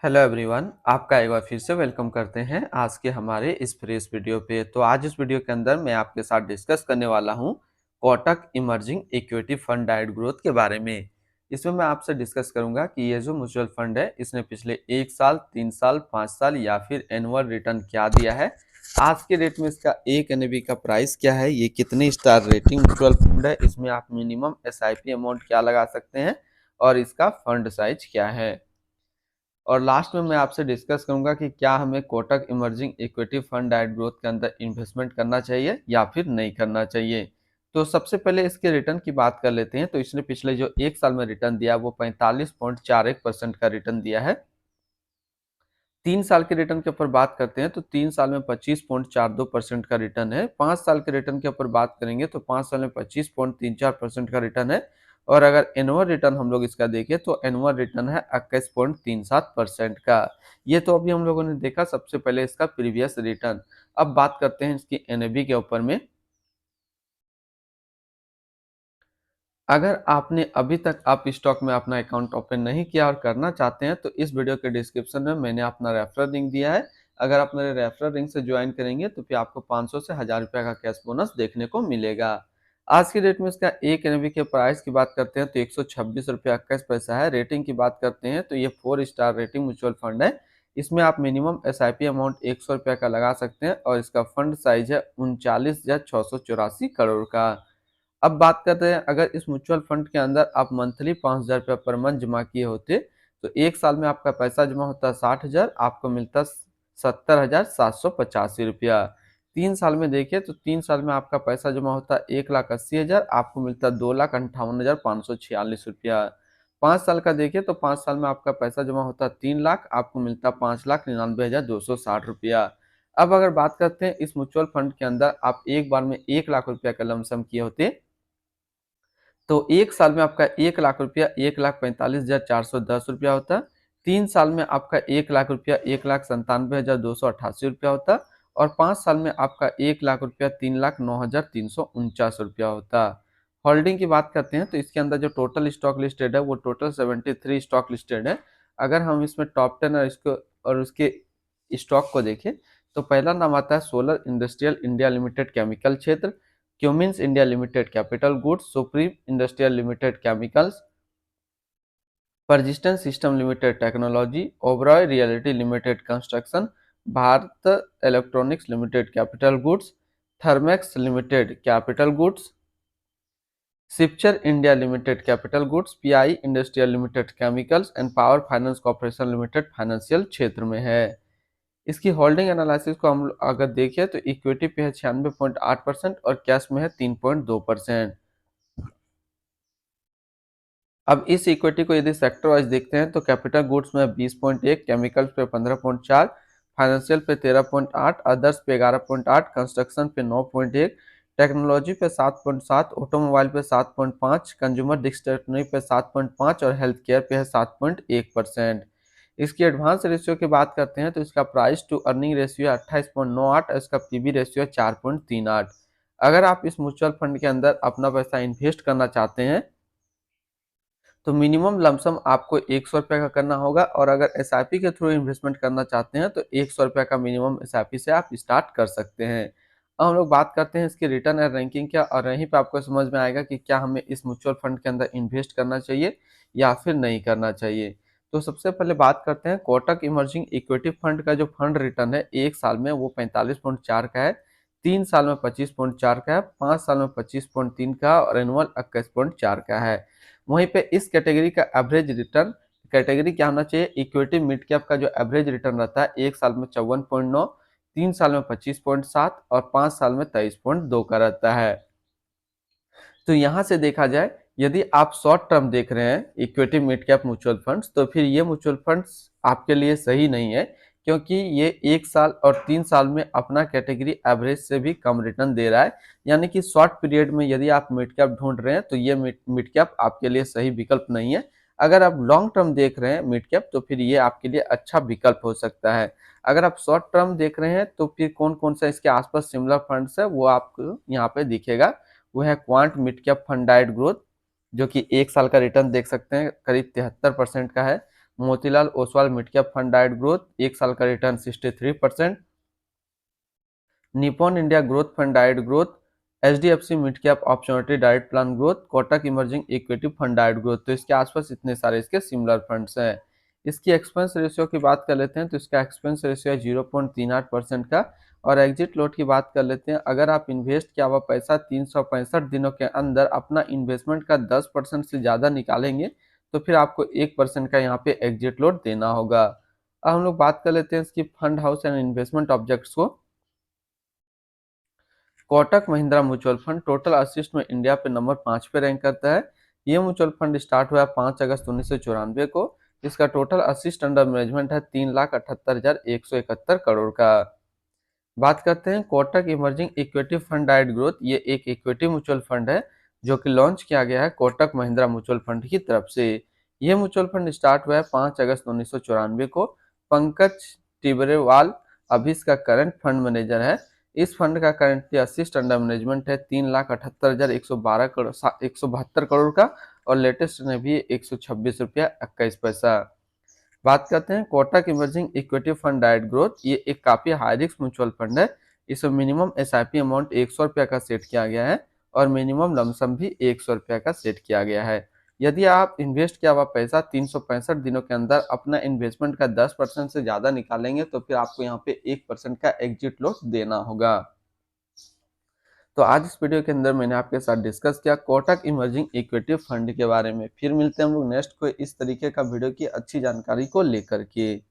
Hello everyone, आपका एक बार फिर से वेलकम करते हैं आज के हमारे इस फ्रेश वीडियो पे। तो आज इस वीडियो के अंदर मैं आपके साथ डिस्कस करने वाला हूं Kotak emerging equity fund diet growth के बारे में। इसमें मैं आपसे डिस्कस करूंगा कि ये जो म्यूचुअल फंड है इसने पिछले 1 साल, 3 साल, 5 साल या फिर एनुअल रिटर्न क्या दिया है, आज के डेट में इसका एक एनएवी का प्राइस क्या है, ये कितनी स्टार रेटिंग म्यूचुअल फंड है, इसमें आप मिनिमम एसआईपी अमाउंट क्या लगा सकते हैं और इसका फंड साइज क्या है। और लास्ट में मैं आपसे डिस्कस करूंगा कि क्या हमें Kotak emerging equity fund diet growth के अंदर इन्वेस्टमेंट करना चाहिए या फिर नहीं करना चाहिए। तो सबसे पहले इसके रिटर्न की बात कर लेते हैं। तो इसने पिछले जो 1 साल में रिटर्न दिया वो 45.41% का रिटर्न दिया है। 3 साल के रिटर्न के ऊपर बात करते हैं तो 3 साल में 25.42% का रिटर्न है। 5 साल के रिटर्न के ऊपर बात करेंगे तो 5 साल में 25.34% का रिटर्न है। और अगर एनुअल रिटर्न हम लोग इसका देखें तो एनुअल रिटर्न है 21.37% का। ये तो अभी हम लोगों ने देखा सबसे पहले इसका प्रीवियस रिटर्न। अब बात करते हैं इसकी एनएवी के ऊपर में। अगर आपने अभी तक आप स्टॉक में अपना अकाउंट ओपन नहीं किया और करना चाहते हैं तो इस वीडियो के डिस्क्रिप्शन में मैंने अपना रेफरल लिंक दिया है। अगर आप मेरे रेफरल लिंक से ज्वाइन करेंगे तो फिर आपको 500 से 1000 रुपये का कैश बोनस देखने को मिलेगा। आज की डेट में इसका एक एनएवी के प्राइस की बात करते हैं तो 126 रुपये 21 पैसा है। रेटिंग की बात करते हैं तो ये 4 स्टार रेटिंग म्यूचुअल फंड है। इसमें आप मिनिमम एसआईपी अमाउंट 100 रुपये का लगा सकते हैं और इसका फंड साइज है 39,684 करोड़ का। अब बात करते हैं, अगर इस म्यूचुअल फंड के अंदर आप मंथली 5,000 रुपये पर मंथ जमा किए होते तो 1 साल में आपका पैसा जमा होता 60,000, आपको मिलता 70,785 रुपया। 3 साल में देखिए तो 3 साल में आपका पैसा जमा होता 1,80,000, आपको मिलता 2,58,546 रुपया। 5 साल का देखिए तो 5 साल में आपका पैसा जमा होता 3 लाख, आपको मिलता 5,99,260 रुपया। अब अगर बात करते हैं इस म्यूचुअल फंड के अंदर आप एक बार में 1 लाख रुपया का लमसम किए होते तो 1 साल में आपका 1 लाख रुपया 1,45,410 रुपया होता। 3 साल में आपका 1 लाख रुपया 1,97,288 रुपया होता। और 5 साल में आपका 1 लाख रुपया 3,09,349 रुपया होता। होल्डिंग की बात करते हैं तो इसके अंदर जो टोटल स्टॉक लिस्टेड है वो टोटल 73 स्टॉक लिस्टेड है। अगर हम इसमें टॉप 10 और इसको और उसके स्टॉक को देखें तो पहला नाम आता है solar industrial India limited chemical क्षेत्र, Cummins India limited capital goods, supreme industrial limited chemicals, persistent system limited technology, Oberoi reality limited construction, Bharat electronics limited capital goods, Thermax limited capital goods, सिप्चर India limited capital goods, PI industrial limited chemicals and power finance corporation limited financial क्षेत्र में है। इसकी holding analysis को हम अगर देखें तो इक्विटी पे है 96.8% और कैश में है 3.2%। अब इस इक्विटी को यदि सेक्टर वाइज देखते हैं तो कैपिटल गुड्स में 20.1, केमिकल्स पे 15.4, फाइनेंशियल पे 13.8, अदर्स पे 11.8, कंस्ट्रक्शन पे 9.1, टेक्नोलॉजी पे 7.7, ऑटोमोबाइल पे 7.5, कंज्यूमर डिस्क्रिशनरी पे 7.5 और हेल्थ केयर पे है 7.1%। इसकी एडवांस रेशियो की बात करते हैं तो इसका प्राइस टू अर्निंग रेशियो है 28.98 और इसका पीबी रेशियो है 4.38। अगर आप इस म्यूचुअल फंड के अंदर अपना पैसा इन्वेस्ट करना चाहते हैं तो मिनिमम लमसम आपको 100 रुपये का करना होगा और अगर एसआईपी के थ्रू इन्वेस्टमेंट करना चाहते हैं तो 100 रुपये का मिनिमम एसआईपी से आप स्टार्ट कर सकते हैं। अब हम लोग बात करते हैं इसकी रिटर्न एंड रैंकिंग क्या, और यहीं पे आपको समझ में आएगा कि क्या हमें इस म्यूचुअल फंड के अंदर इन्वेस्ट करना चाहिए या फिर नहीं करना चाहिए। तो सबसे पहले बात करते हैं कोटक इमर्जिंग इक्विटी फंड का जो फंड रिटर्न है 1 साल में वो 45.4 का है, 3 साल में 25.4 का है, 5 साल में 25.3 का और एनुअल 21.4 का है। वहीं पे इस कैटेगरी का एवरेज रिटर्न, कैटेगरी क्या होना चाहिए, इक्विटी मिड कैप का जो एवरेज रिटर्न रहता है 1 साल में 54.9, 3 साल में 25.7 और 5 साल में 23.2 का रहता है। तो यहाँ से देखा जाए यदि आप शॉर्ट टर्म देख रहे हैं equity mid cap mutual funds तो फिर ये म्यूचुअल फंड्स आपके लिए सही नहीं है, क्योंकि ये 1 साल और 3 साल में अपना कैटेगरी एवरेज से भी कम रिटर्न दे रहा है। यानी कि शॉर्ट पीरियड में यदि आप मिड कैप ढूंढ रहे हैं तो ये मिड कैप आपके लिए सही विकल्प नहीं है। अगर आप लॉन्ग टर्म देख रहे हैं मिड कैप तो फिर ये आपके लिए अच्छा विकल्प हो सकता है। अगर आप शॉर्ट टर्म देख रहे हैं तो फिर कौन कौन सा इसके आसपास सिमिलर फंड्स है वो आपको यहाँ पे दिखेगा। वो है quant mid cap fund diet growth, जो कि 1 साल का रिटर्न देख सकते हैं करीब 73% का है। Motilal Oswal mid cap fund direct growth 1 साल का return 63%। Nippon India growth fund direct growth, HDFC mid cap opportunity direct plan growth, Kotak emerging equity fund direct growth. तो इसके आसपास इतने सारे इसके सिमिलर फंड्स हैं। इसकी एक्सपेंस रेशियो की बात कर लेते हैं तो इसका एक्सपेंस रेशियो है 0.38% का। और एग्जिट लोड की बात कर लेते हैं, अगर आप इन्वेस्ट किया हुआ पैसा 365 दिनों के अंदर अपना इन्वेस्टमेंट का 10% से ज़्यादा निकालेंगे तो फिर आपको 1% का यहाँ पे एग्जिट लोड देना होगा। अब हम लोग बात कर लेते हैं इसकी fund house and investment objects को। Kotak Mahindra mutual fund total assets में इंडिया पे नंबर 5 पे रैंक करता है। ये म्यूचुअल फंड स्टार्ट हुआ 5 अगस्त 1994 को। इसका टोटल असिस्ट अंडर मैनेजमेंट है 3,78,171 करोड़ का। बात करते हैं Kotak emerging equity fund direct growth. ये एक इक्विटी म्यूचुअल फंड है जो कि लॉन्च किया गया है कोटक महिंद्रा म्यूचुअल फंड की तरफ से। ये म्यूचुअल फंड स्टार्ट हुआ है 5 अगस्त 1994 को। पंकज टिबरेवाल अभी इसका करंट फंड मैनेजर है। इस फंड का करंटली असिस्ट अंडर मैनेजमेंट है 3,78,172 करोड़ का। और लेटेस्ट में भी 126 रुपया 21 पैसा। बात करते हैं Kotak emerging equity fund direct growth. ये एक काफी हाई रिस्क म्यूचुअल फंड है। इसमें मिनिमम एसआईपी अमाउंट 100 रुपया का सेट किया गया है और मिनिमम लमसम भी 100 रुपया का सेट किया गया है। यदि आप इन्वेस्ट किया हुआ पैसा 365 दिनों के अंदर अपना इन्वेस्टमेंट का 10% से ज्यादा निकालेंगे तो फिर आपको यहाँ पे 1% का एग्जिट लॉस देना होगा। तो आज इस वीडियो के अंदर मैंने आपके साथ डिस्कस किया कोटक इमर्जिंग इक्विटी फंड के बारे में। फिर मिलते हैं हम लोग नेक्स्ट कोई इस तरीके का वीडियो की अच्छी जानकारी को लेकर के।